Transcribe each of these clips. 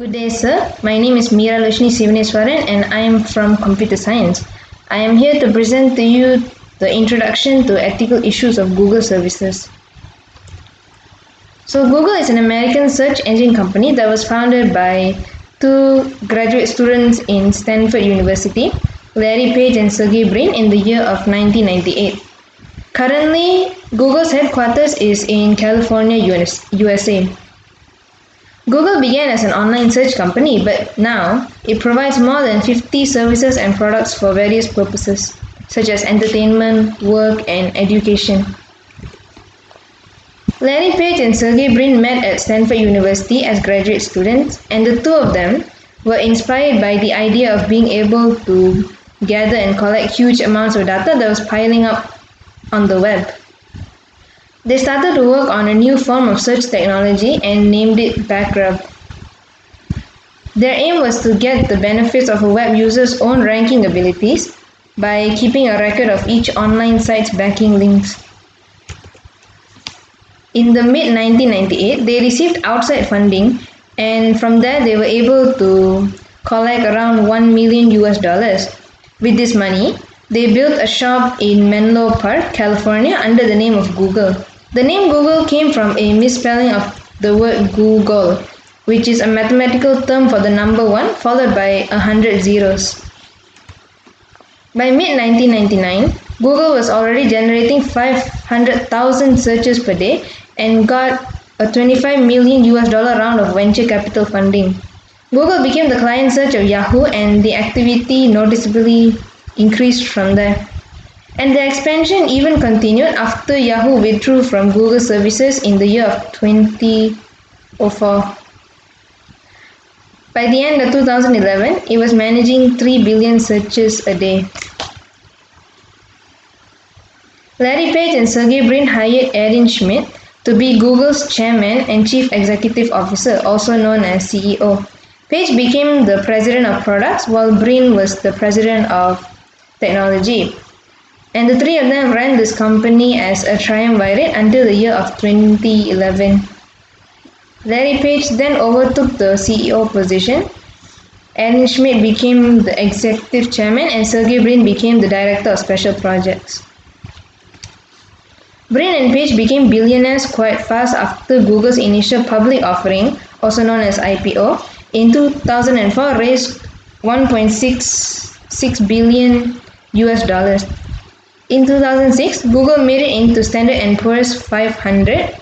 Good day, sir. My name is Meera Loshni Sivaneswaran and I am from Computer Science. I am here to present to you the introduction to ethical issues of Google services. So, Google is an American search engine company that was founded by two graduate students in Stanford University, Larry Page and Sergey Brin, in the year of 1998. Currently, Google's headquarters is in California, USA. Google began as an online search company, but now it provides more than 50 services and products for various purposes, such as entertainment, work, and education. Larry Page and Sergey Brin met at Stanford University as graduate students, and the two of them were inspired by the idea of being able to gather and collect huge amounts of data that was piling up on the web. They started to work on a new form of search technology and named it Backrub. Their aim was to get the benefits of a web user's own ranking abilities by keeping a record of each online site's backing links. In the mid-1998, they received outside funding, and from there they were able to collect around $1 million. With this money, they built a shop in Menlo Park, California under the name of Google. The name Google came from a misspelling of the word Google, which is a mathematical term for the number 1 followed by 100 zeros. By mid-1999, Google was already generating 500,000 searches per day and got a $25 million round of venture capital funding. Google became the client search of Yahoo, and the activity noticeably increased from there. And the expansion even continued after Yahoo withdrew from Google services in the year of 2004. By the end of 2011, it was managing 3 billion searches a day. Larry Page and Sergey Brin hired Aaron Schmidt to be Google's chairman and chief executive officer, also known as CEO. Page became the president of products, while Brin was the president of technology. And the three of them ran this company as a triumvirate until the year of 2011. Larry Page then overtook the CEO position. Aaron Schmidt became the executive chairman, and Sergey Brin became the director of special projects. Brin and Page became billionaires quite fast after Google's initial public offering, also known as IPO, in 2004 raised $1.66 billion. In 2006, Google made it into Standard & Poor's 500,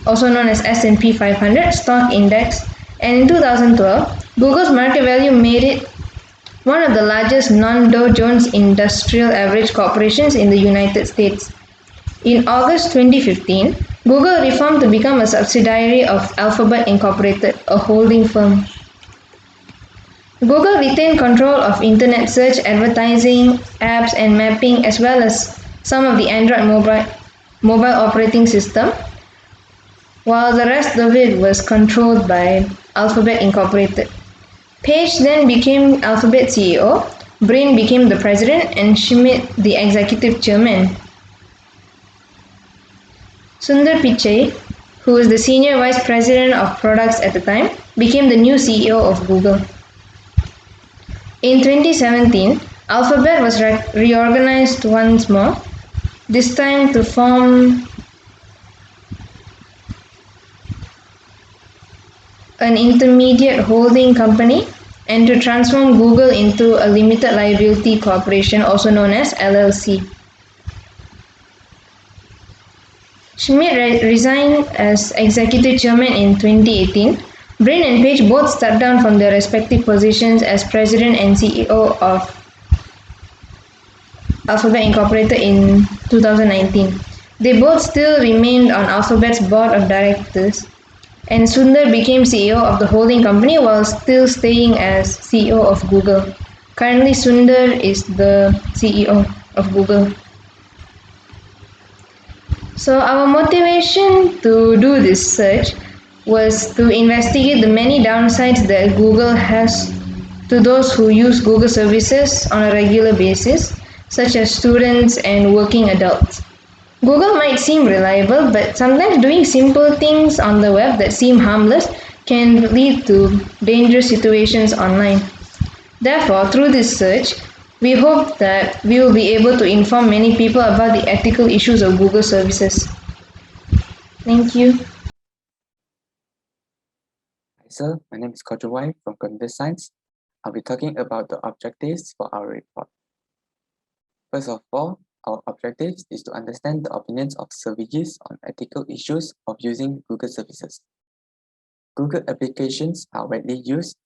also known as S&P 500 stock index, and in 2012, Google's market value made it one of the largest non-Dow Jones Industrial Average corporations in the United States. In August 2015, Google reformed to become a subsidiary of Alphabet Incorporated, a holding firm. Google retained control of internet search, advertising, apps, and mapping, as well as some of the Android mobile operating system, while the rest of it was controlled by Alphabet Incorporated. Page then became Alphabet CEO, Brin became the president, and Schmidt the executive chairman. Sundar Pichai, who was the senior vice president of products at the time, became the new CEO of Google. In 2017, Alphabet was reorganized once more, this time to form an intermediate holding company and to transform Google into a limited liability corporation, also known as LLC. Schmidt resigned as executive chairman in 2018. Brin and Page both stepped down from their respective positions as president and CEO of Alphabet Incorporated in 2019. They both still remained on Alphabet's board of directors, and Sundar became CEO of the holding company while still staying as CEO of Google. Currently, Sundar is the CEO of Google. So our motivation to do this search was to investigate the many downsides that Google has to those who use Google services on a regular basis, such as students and working adults. Google might seem reliable, but sometimes doing simple things on the web that seem harmless can lead to dangerous situations online. Therefore, through this search, we hope that we will be able to inform many people about the ethical issues of Google services. Thank you. Hi, sir. My name is Kojawai from Computer Science. I'll be talking about the objectives for our report. First of all, our objective is to understand the opinions of surveys on ethical issues of using Google services. Google applications are widely used,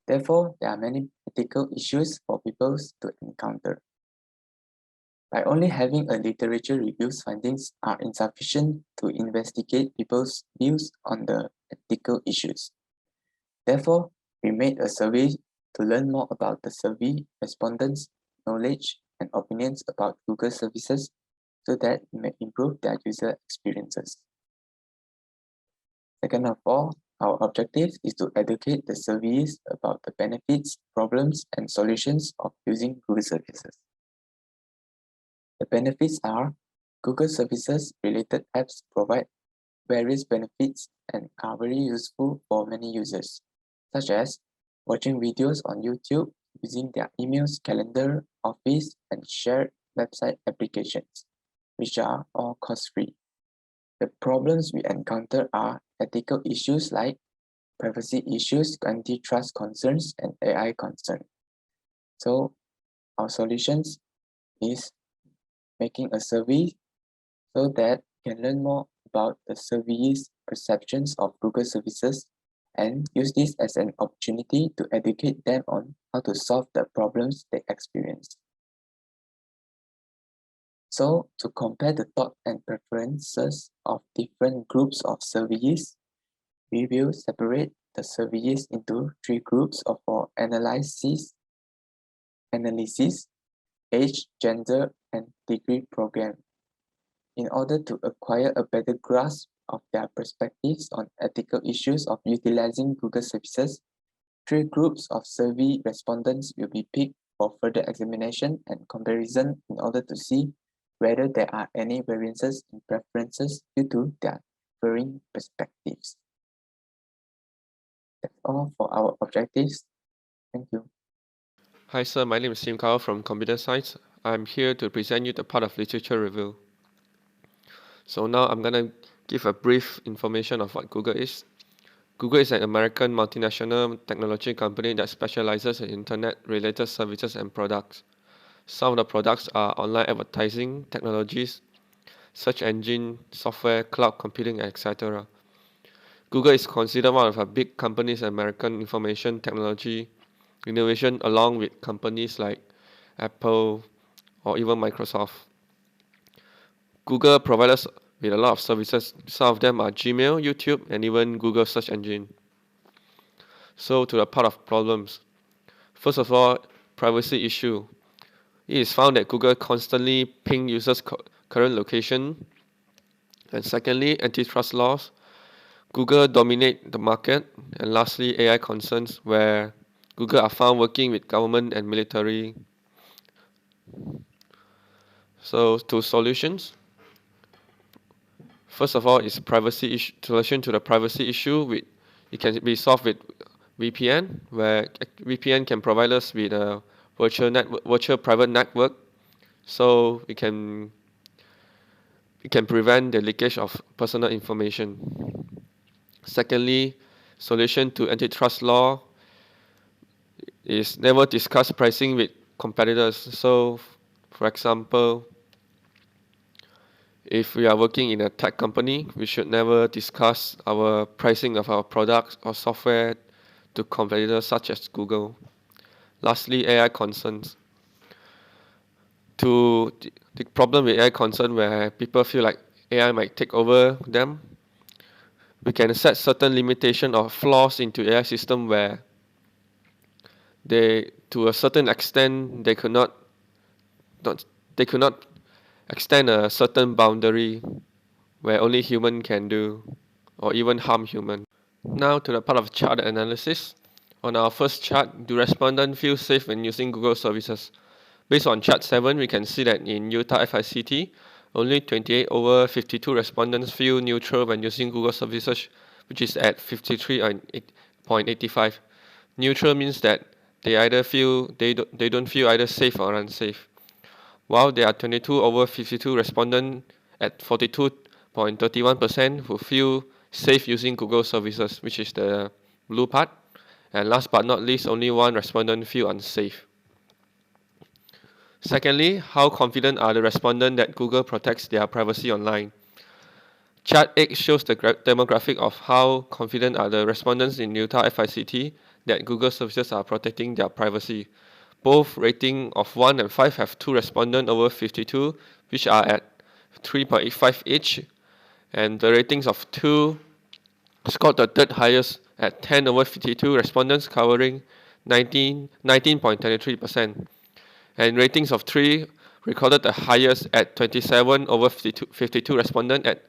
therefore, there are many ethical issues for people to encounter. By only having a literature reviews findings are insufficient to investigate people's views on the ethical issues. Therefore, we made a survey to learn more about the survey respondents' knowledge and opinions about Google services so that it may improve their user experiences. Second of all, our objective is to educate the surveys about the benefits, problems, and solutions of using Google services. The benefits are Google services related apps provide various benefits and are very useful for many users, such as watching videos on YouTube, using their emails, calendar, office, and shared website applications, which are all cost-free. The problems we encounter are ethical issues like privacy issues, antitrust concerns, and AI concerns. So our solutions is making a survey so that you can learn more about the surveys' perceptions of Google services and use this as an opportunity to educate them on how to solve the problems they experience. So to compare the thought and preferences of different groups of surveys, we will separate the surveys into three groups for analysis, age, gender, and degree program. In order to acquire a better grasp of their perspectives on ethical issues of utilizing Google services, three groups of survey respondents will be picked for further examination and comparison in order to see whether there are any variances in preferences due to their varying perspectives. That's all for our objectives. Thank you. Hi sir, my name is Sim Kao from Computer Science. I'm here to present you the part of literature review. So now I'm going to give a brief information of what Google is. Google is an American multinational technology company that specializes in internet-related services and products. Some of the products are online advertising technologies, search engine, software, cloud computing, etc. Google is considered one of the big companies in American information technology innovation along with companies like Apple or even Microsoft. Google provides us with a lot of services. Some of them are Gmail, YouTube, and even Google search engine. So to the part of problems. First of all, privacy issue. It is found that Google constantly ping users' current location. And secondly, antitrust laws. Google dominate the market. And lastly, AI concerns where Google are found working with government and military. So to solutions. First of all, is privacy issue. Solution to the privacy issue. It can be solved with VPN, where VPN can provide us with a virtual private network, so it can prevent the leakage of personal information. Secondly, solution to antitrust law is never discuss pricing with competitors. So, for example, if we are working in a tech company, we should never discuss our pricing of our products or software to competitors such as Google. Lastly, AI concerns. The problem with AI concern where people feel like AI might take over them, we can set certain limitation or flaws into AI system where to a certain extent, they could not extend a certain boundary where only human can do, or even harm human. Now to the part of chart analysis. On our first chart, do respondents feel safe when using Google services? Based on chart 7, we can see that in Utah FICT, only 28 over 52 respondents feel neutral when using Google services, which is at 53.85. Neutral means that they don't feel either safe or unsafe. While there are 22 over 52 respondents at 42.31% who feel safe using Google services, which is the blue part. And last but not least, only one respondent feel unsafe. Secondly, how confident are the respondents that Google protects their privacy online? Chart 8 shows the demographic of how confident are the respondents in Utah FICT that Google services are protecting their privacy. Both rating of 1 and 5 have 2 respondents over 52, which are at 3.85 each, and the ratings of 2 scored the third highest at 10 over 52 respondents, covering 19.23%, and ratings of 3 recorded the highest at 27 over 52 respondents at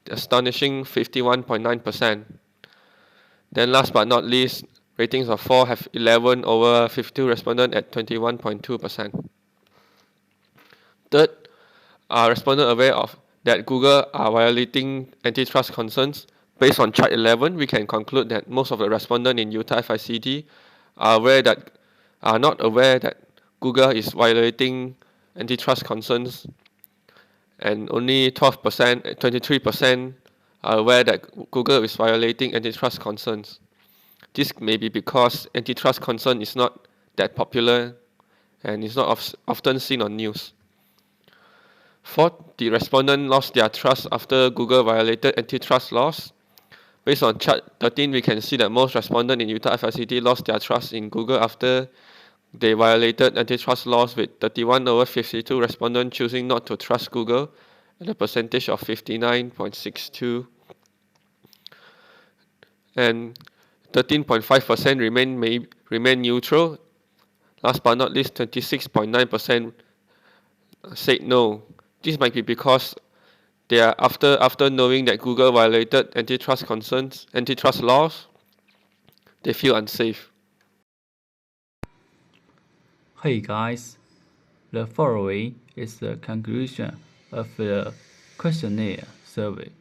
the astonishing 51.9%. Then last but not least, ratings of 4 have 11 over 52 respondents at 21.2%. Third, are respondents aware of that Google are violating antitrust concerns? Based on chart 11, we can conclude that most of the respondents in Utah FICT are not aware that Google is violating antitrust concerns, and only 12%, 23% are aware that Google is violating antitrust concerns. This may be because antitrust concern is not that popular and is not often seen on news. Fourth, the respondent lost their trust after Google violated antitrust laws. Based on chart 13, we can see that most respondents in Utah FICT lost their trust in Google after they violated antitrust laws, with 31 over 52 respondents choosing not to trust Google at a percentage of 59.62. And 13.5% remain neutral. Last but not least, 26.9% said no. This might be because they are after knowing that Google violated antitrust laws, they feel unsafe. Hey guys, the following is the conclusion of the questionnaire survey.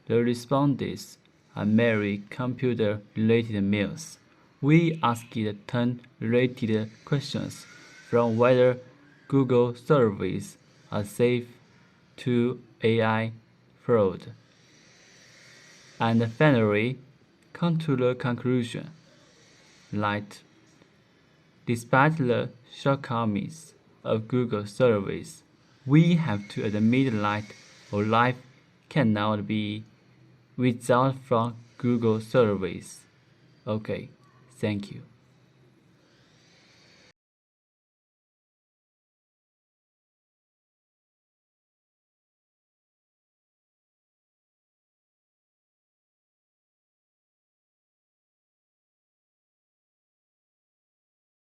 The responses are mainly computer-related mails. We asked 10 related questions, from whether Google services are safe to AI fraud, and finally come to the conclusion that despite the shortcomings of Google service, we have to admit that our life cannot be without from Google service. Okay, thank you.